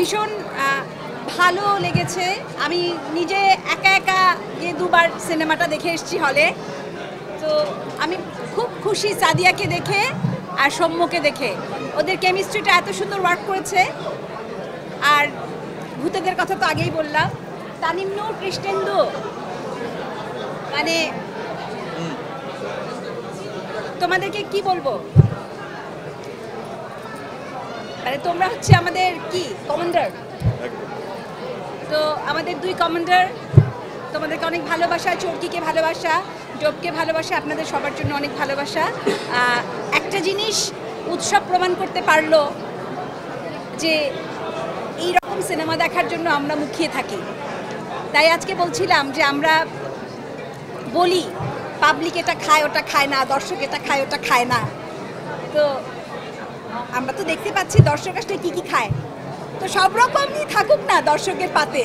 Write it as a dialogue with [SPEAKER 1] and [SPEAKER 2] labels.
[SPEAKER 1] ভীষণ ভালো লেগেছে। আমি নিজে একা একা গিয়ে দুবার সিনেমাটা দেখে এসেছি হলে। তো আমি খুব খুশি সাদিয়াকে দেখে আর সৌম্যকে দেখে। ওদের কেমিস্ট্রিটা এত সুন্দর ওয়ার্ক করেছে। আর ভূতেদের কথা তো আগেই বললাম। তানিম্নু কৃষ্ণেন্দু মানে তোমাদেরকে কি বলবো, মানে তোমরা হচ্ছে আমাদের কি কমান্ডার। তো আমাদের দুই কমান্ডার, তোমাদেরকে অনেক ভালোবাসা, চরকিকে ভালোবাসা, ডোবকে ভালোবাসা, আপনাদের সবার জন্য অনেক ভালোবাসা। একটা জিনিস উৎসব প্রমাণ করতে পারলো যে এই রকম সিনেমা দেখার জন্য আমরা মুখিয়ে থাকি। তাই আজকে বলছিলাম যে আমরা বলি পাবলিক এটা খায় ওটা খায় না, দর্শক এটা খায় ওটা খায় না। তো আমরা তো দেখতে পাচ্ছি দর্শক আসলে কী কী খায়। তো সব রকমই থাকুক না দর্শকের পাতে।